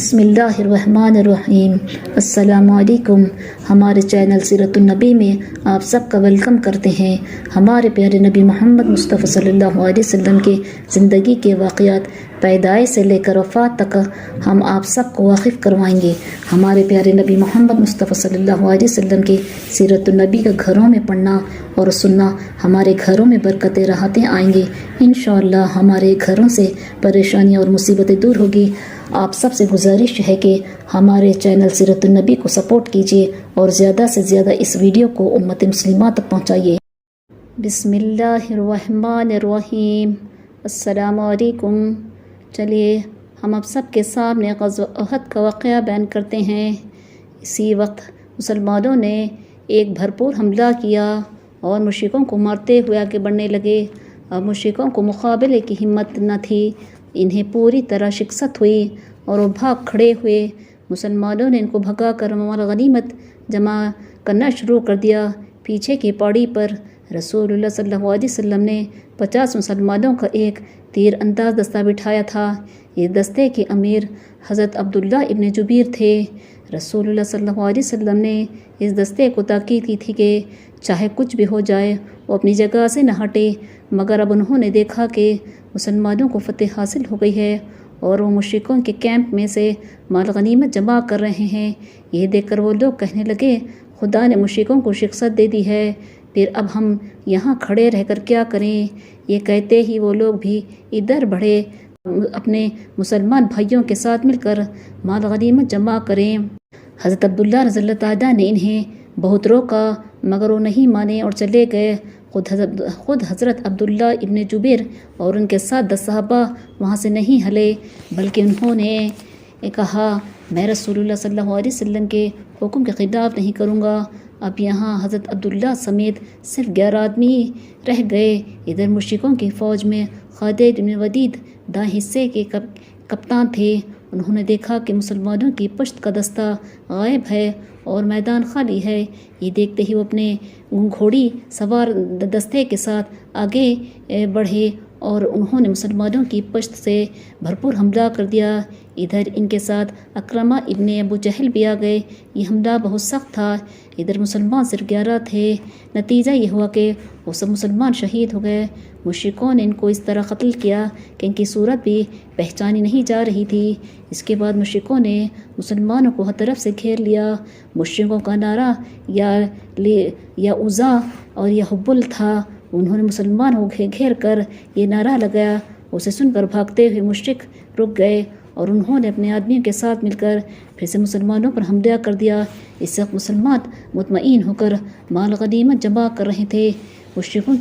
بسم اللہ الرحمن الرحیم۔ السلام علیکم۔ ہمارے چینل سیرت النبی میں آپ سب کا ویلکم کرتے ہیں۔ ہمارے پیارے نبی محمد مصطفیٰ صلی اللہ علیہ وسلم کی زندگی کے واقعات پیدائش سے لے کر وفات تک ہم آپ سب کو واقف کروائیں گے۔ ہمارے پیارے نبی محمد مصطفیٰ صلی اللہ علیہ وسلم کی سیرت النبی کا گھروں میں پڑھنا اور سننا ہمارے گھروں میں برکتیں راحتیں آئیں گی۔ انشاءاللہ ہمارے گھروں سے پریشانیاں اور مصیبتیں دور ہوگی۔ آپ سب سے گزارش ہے کہ ہمارے چینل سیرت النبی کو سپورٹ کیجیے اور زیادہ سے زیادہ اس ویڈیو کو امت مسلمہ تک پہنچائیے۔ بسم اللہ الرحمن الرحیم۔ السلام علیکم۔ چلیے ہم اب سب کے سامنے غزوہ احد کا واقعہ بیان کرتے ہیں۔ اسی وقت مسلمانوں نے ایک بھرپور حملہ کیا اور مشرکوں کو مارتے ہوئے آگے بڑھنے لگے۔ اب مشرکوں کو مقابلے کی ہمت نہ تھی، انہیں پوری طرح شکست ہوئی اور وہ بھاگ کھڑے ہوئے۔ مسلمانوں نے ان کو بھگا کر مال غنیمت جمع کرنا شروع کر دیا۔ پیچھے کی پاڑی پر رسول اللہ صلی اللہ علیہ وسلم نے 50 مسلمانوں کا ایک تیر انداز دستہ بٹھایا تھا۔ اس دستے کے امیر حضرت عبداللہ ابن جبیر تھے۔ رسول اللہ صلی اللہ علیہ وسلم نے اس دستے کو تاکید کی تھی کہ چاہے کچھ بھی ہو جائے وہ اپنی جگہ سے نہ ہٹے، مگر اب انہوں نے دیکھا کہ مسلمانوں کو فتح حاصل ہو گئی ہے اور وہ مشرکوں کے کیمپ میں سے مال غنیمت جمع کر رہے ہیں۔ یہ دیکھ کر وہ لوگ کہنے لگے، خدا نے مشرکوں کو شکست دے دی ہے، پھر اب ہم یہاں کھڑے رہ کر کیا کریں؟ یہ کہتے ہی وہ لوگ بھی ادھر بڑھے اپنے مسلمان بھائیوں کے ساتھ مل کر مال غنیمت جمع کریں۔ حضرت عبداللہ رضی اللہ تعالیٰ نے انہیں بہت روکا مگر وہ نہیں مانے اور چلے گئے۔ خود حضرت عبداللہ ابن جبیر اور ان کے ساتھ 10 صحابہ وہاں سے نہیں ہلے، بلکہ انہوں نے کہا، میں رسول اللہ صلی اللہ علیہ وسلم کے حکم کے خلاف نہیں کروں گا۔ اب یہاں حضرت عبداللہ سمیت صرف 11 آدمی رہ گئے۔ ادھر مشرکوں کی فوج میں خالد بن ولید دائیں حصے کے کپتان تھے۔ انہوں نے دیکھا کہ مسلمانوں کی پشت کا دستہ غائب ہے اور میدان خالی ہے۔ یہ دیکھتے ہی وہ اپنے گھوڑی سوار دستے کے ساتھ آگے بڑھے اور انہوں نے مسلمانوں کی پشت سے بھرپور حملہ کر دیا۔ ادھر ان کے ساتھ اکرمہ ابن ابو جہل بھی آ گئے۔ یہ حملہ بہت سخت تھا۔ ادھر مسلمان صرف 11 تھے۔ نتیجہ یہ ہوا کہ وہ سب مسلمان شہید ہو گئے۔ مشرکوں نے ان کو اس طرح قتل کیا کہ ان کی صورت بھی پہچانی نہیں جا رہی تھی۔ اس کے بعد مشرکوں نے مسلمانوں کو ہر طرف سے گھیر لیا۔ مشرکوں کا نعرہ یا عزا اور یا حبل تھا۔ انہوں نے مسلمانوں کو گھیر کر یہ نعرہ لگایا۔ اسے سن کر بھاگتے ہوئے مشرک رک گئے اور انہوں نے اپنے آدمیوں کے ساتھ مل کر پھر سے مسلمانوں پر حملہ کر دیا۔ اس وقت مسلمان مطمئن ہو کر مال غنیمت جمع کر رہے تھے۔ مشرکوں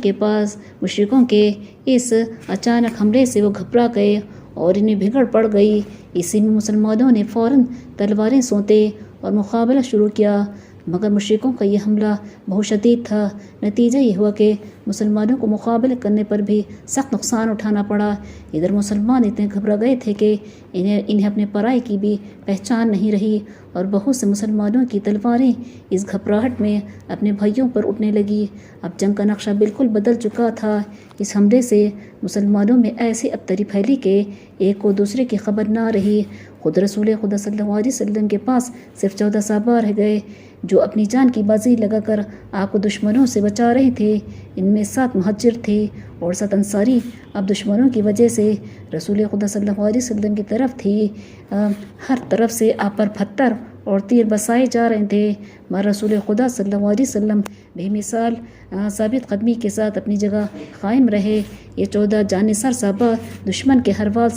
کے اس اچانک حملے سے وہ گھبرا گئے اور انہیں بھگڑ پڑ گئی۔ اسی میں مسلمانوں نے فوراً تلواریں سونتے اور مقابلہ شروع کیا، مگر مشرکوں کا یہ حملہ بہت شدید تھا۔ نتیجہ یہ ہوا کہ مسلمانوں کو مقابلہ کرنے پر بھی سخت نقصان اٹھانا پڑا۔ ادھر مسلمان اتنے گھبرا گئے تھے کہ انہیں اپنے پرائے کی بھی پہچان نہیں رہی اور بہت سے مسلمانوں کی تلواریں اس گھبراہٹ میں اپنے بھائیوں پر اٹھنے لگی۔ اب جنگ کا نقشہ بالکل بدل چکا تھا۔ اس حملے سے مسلمانوں میں ایسی ابتری پھیلی کہ ایک کو دوسرے کی خبر نہ رہی۔ خود رسول خدا صلی اللہ علیہ وسلم کے پاس صرف 14 صحابہ رہ گئے جو اپنی جان کی بازی لگا کر آپ کو دشمنوں سے بچا رہے تھے۔ ان میں 7 مہاجر تھے اور 7 انصاری۔ اب دشمنوں کی وجہ سے رسول خدا صلی اللہ علیہ وسلم کی طرف تھی، ہر طرف سے آپ پر پتھر اور تیر برسائے جا رہے تھے، مگر رسول خدا صلی اللہ علیہ وسلم بے مثال ثابت قدمی کے ساتھ اپنی جگہ قائم رہے۔ یہ 14 جانثار صحابہ دشمن کے ہر وار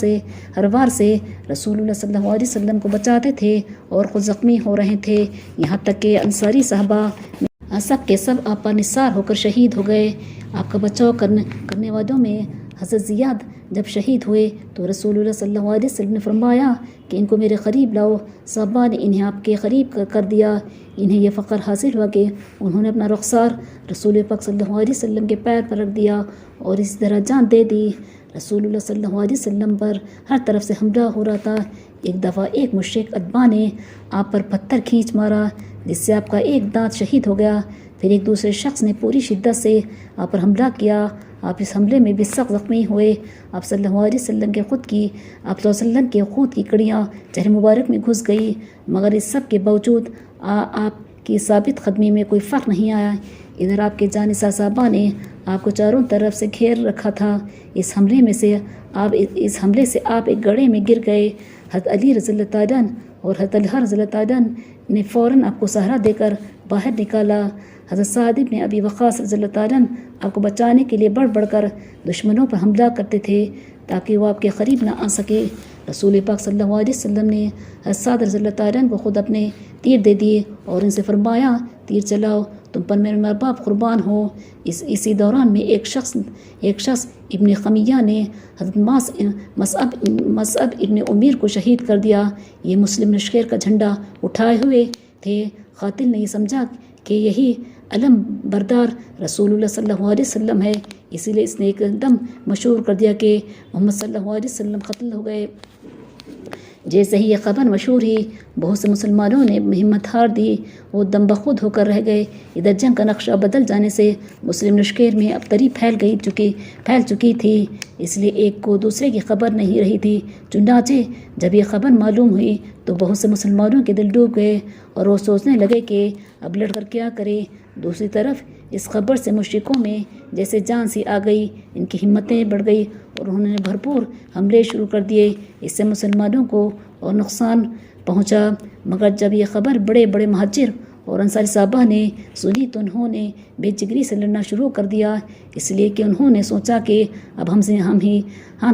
سے رسول اللہ صلی اللہ علیہ وسلم کو بچاتے تھے اور خود زخمی ہو رہے تھے، یہاں تک کہ انصاری صحابہ سب کے سب آپ پر نثار ہو کر شہید ہو گئے۔ آپ کا بچاؤ کرنے والوں میں حضرت زیاد جب شہید ہوئے تو رسول اللہ صلی اللہ علیہ وسلم نے فرمایا کہ ان کو میرے قریب لاؤ۔ صحابہ نے انہیں آپ کے قریب کر دیا۔ انہیں یہ فخر حاصل ہوا کہ انہوں نے اپنا رخسار رسول پاک صلی اللہ علیہ وسلم کے پیر پر رکھ دیا اور اس طرح جان دے دی۔ رسول اللہ صلی اللہ علیہ وسلم پر ہر طرف سے حملہ ہو رہا تھا۔ ایک دفعہ ایک مشرک ادبا نے آپ پر پتھر کھینچ مارا جس سے آپ کا ایک دانت شہید ہو گیا۔ پھر ایک دوسرے شخص نے پوری شدت سے آپ پر حملہ کیا آپ اس حملے میں بھی سخت زخمی ہوئے۔ آپ صلی اللہ علیہ وسلم کے خود کی خود کی کڑیاں چہرے مبارک میں گھس گئی، مگر اس سب کے باوجود آپ کی ثابت قدمی میں کوئی فرق نہیں آیا۔ ادھر آپ کے جانثار صحابہ نے آپ کو چاروں طرف سے گھیر رکھا تھا۔ اس حملے سے آپ ایک گڑھے میں گر گئے۔ حضرت علی رضی اللہ تعالیٰ عنہ اور حضرت طلحہ رضی اللہ تعالیٰ عنہ نے فوراً آپ کو سہارا دے کر باہر نکالا۔ حضرت سعد بن ابی وقاص رضی اللہ تعالیٰ عنہ آپ کو بچانے کے لیے بڑھ کر دشمنوں پر حملہ کرتے تھے تاکہ وہ آپ کے قریب نہ آ سکے۔ رسول پاک صلی اللہ علیہ وسلم نے حضرت سعد رضی اللہ تعالیٰ عنہ کو خود اپنے تیر دے دیے اور ان سے فرمایا، تیر چلاؤ، تم پر میرے ماں باپ قربان ہو۔ اسی دوران میں ایک شخص ابن خمیہ نے حضرت مصعب ابن عمیر کو شہید کر دیا۔ یہ مسلم لشکر کا جھنڈا اٹھائے ہوئے تھے۔ قاتل نے یہ سمجھا کہ یہی علم بردار رسول اللہ صلی اللہ علیہ وسلم ہے، اسی لیے اس نے ایک دم مشہور کر دیا کہ محمد صلی اللہ علیہ وسلم قتل ہو گئے۔ جیسے ہی یہ خبر مشہور ہوئی، بہت سے مسلمانوں نے ہمت ہار دی، وہ دم بخود ہو کر رہ گئے۔ ادھر جنگ کا نقشہ بدل جانے سے مسلم لشکر میں ابتری پھیل چکی تھی، اس لیے ایک کو دوسرے کی خبر نہیں رہی تھی۔ چنانچہ جب یہ خبر معلوم ہوئی تو بہت سے مسلمانوں کے دل ڈوب گئے اور وہ سوچنے لگے کہ اب لڑ کر کیا کرے۔ دوسری طرف اس خبر سے مشرکوں میں جیسے جان سی آ گئی، ان کی ہمتیں بڑھ گئی اور انہوں نے بھرپور حملے شروع کر دیے۔ اس سے مسلمانوں کو اور نقصان پہنچا، مگر جب یہ خبر بڑے بڑے مہاجر اور انصاری صحابہ نے سنی تو انہوں نے بے جگری سے لڑنا شروع کر دیا، اس لیے کہ انہوں نے سوچا کہ اب ہم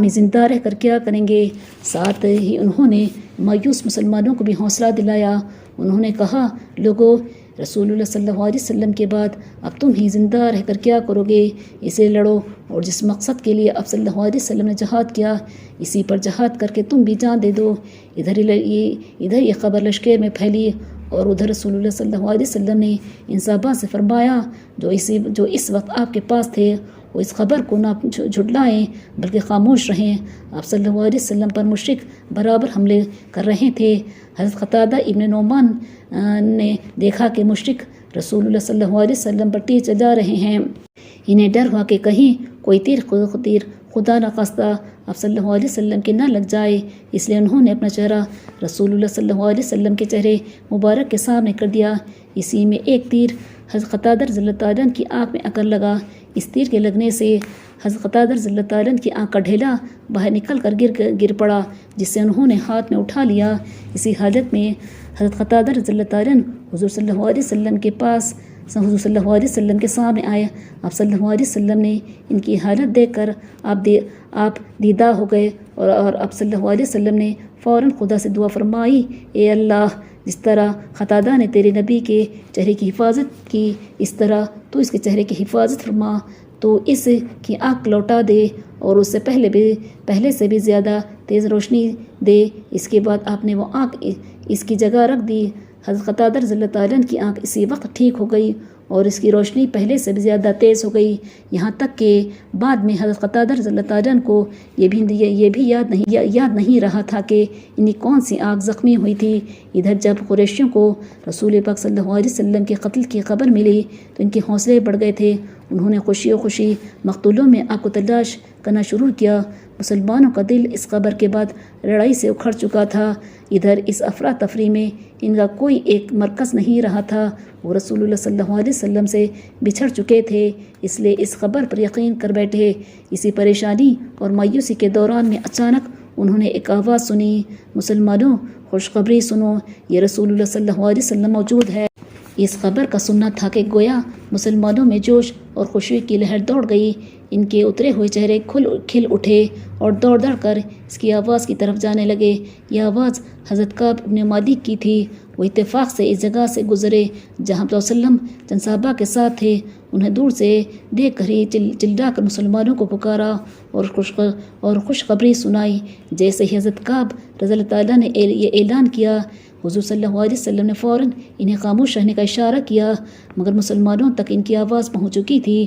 ہی زندہ رہ کر کیا کریں گے۔ ساتھ ہی انہوں نے مایوس مسلمانوں کو بھی حوصلہ دلایا۔ انہوں نے کہا، لوگو، رسول اللہ صلی اللہ علیہ وسلم کے بعد اب تم ہی زندہ رہ کر کیا کرو گے؟ اسے لڑو اور جس مقصد کے لیے اب صلی اللہ علیہ وسلم نے جہاد کیا، اسی پر جہاد کر کے تم بھی جان دے دو۔ ادھر یہ خبر لشکر میں پھیلی اور ادھر رسول اللہ صلی اللہ علیہ وسلم نے ان صحابہ سے فرمایا جو اس وقت آپ کے پاس تھے، وہ اس خبر کو نہ جھٹلائیں بلکہ خاموش رہیں۔ آپ صلی اللہ علیہ وسلم پر مشرک برابر حملے کر رہے تھے۔ حضرت قتادہ ابن نعمان نے دیکھا کہ مشرک رسول اللہ صلی اللہ علیہ وسلم پر تیر چلا رہے ہیں۔ انہیں ڈر ہوا کہ کہیں کوئی تیر خدا نخواستہ آپ صلی اللہ علیہ وسلم کے نہ لگ جائے، اس لیے انہوں نے اپنا چہرہ رسول اللہ صلی اللہ علیہ وسلم کے چہرے مبارک کے سامنے کر دیا۔ اسی میں ایک تیر حضرت قتادہ رضی اللہ تعالیٰ عنہ کی آنکھ میں آ کر لگا۔ اس تیر کے لگنے سے حضرت قتادہ رضی اللہ تعالیٰ عنہ کی آنکھ کا ڈھیلا باہر نکل کر گر پڑا، جسے انہوں نے ہاتھ میں اٹھا لیا۔ اسی حالت میں حضرت قتادہ رضی اللہ تعالیٰ عنہ حضور صلی اللہ علیہ وسلم کے پاس حضور صلی اللہ علیہ وسلم کے سامنے آئے۔ آپ صلی اللہ علیہ وسلم نے ان کی حالت دیکھ کر آپ دیدہ ہو گئے اور آپ صلی اللہ علیہ وسلم نے فوراً خدا سے دعا فرمائی، اے اللہ، جس طرح قتادہ نے تیرے نبی کے چہرے کی حفاظت کی، اس طرح تو اس کے چہرے کی حفاظت فرما، تو اس کی آنکھ لوٹا دے اور اس سے پہلے سے بھی زیادہ تیز روشنی دے۔ اس کے بعد آپ نے وہ آنکھ اس کی جگہ رکھ دی۔ حضرت قتادہ رضی اللہ تعالیٰ عنہ کی آنکھ اسی وقت ٹھیک ہو گئی اور اس کی روشنی پہلے سے بھی زیادہ تیز ہو گئی، یہاں تک کہ بعد میں حضرت قتادہ رضی اللہ تعالیٰ عنہ کو یہ بھی یاد نہیں رہا تھا کہ انہیں کون سی آنکھ زخمی ہوئی تھی۔ ادھر جب قریشیوں کو رسول پاک صلی اللہ علیہ وسلم کے قتل کی خبر ملی تو ان کے حوصلے بڑھ گئے تھے۔ انہوں نے خوشی مقتولوں میں آپ کو تلاش کرنا شروع کیا۔ مسلمانوں کا دل اس خبر کے بعد لڑائی سے اکھڑ چکا تھا۔ ادھر اس افراتفری میں ان کا کوئی ایک مرکز نہیں رہا تھا، وہ رسول اللہ صلی اللہ علیہ وسلم سے بچھڑ چکے تھے، اس لیے اس خبر پر یقین کر بیٹھے۔ اسی پریشانی اور مایوسی کے دوران میں اچانک انہوں نے ایک آواز سنی، مسلمانوں، خوشخبری سنو، یہ رسول اللہ صلی اللہ علیہ وسلم موجود ہے۔ اس خبر کا سننا تھا کہ گویا مسلمانوں میں جوش اور خوشی کی لہر دوڑ گئی۔ ان کے اترے ہوئے چہرے کھل اٹھے اور دوڑ کر اس کی آواز کی طرف جانے لگے۔ یہ آواز حضرت کعب ابن مالک کی تھی۔ وہ اتفاق سے اس جگہ سے گزرے جہاں صلی اللہ علیہ وسلم چند صحابہ کے ساتھ تھے۔ انہیں دور سے دیکھ کر ہی چلا کر مسلمانوں کو پکارا اور خوشخبری سنائی۔ جیسے ہی حضرت کعب رضی اللہ تعالیٰ نے یہ اعلان کیا، حضور صلی اللہ علیہ وسلم نے فوراً انہیں خاموش رہنے کا اشارہ کیا، مگر مسلمانوں تک ان کی آواز پہنچ چکی تھی،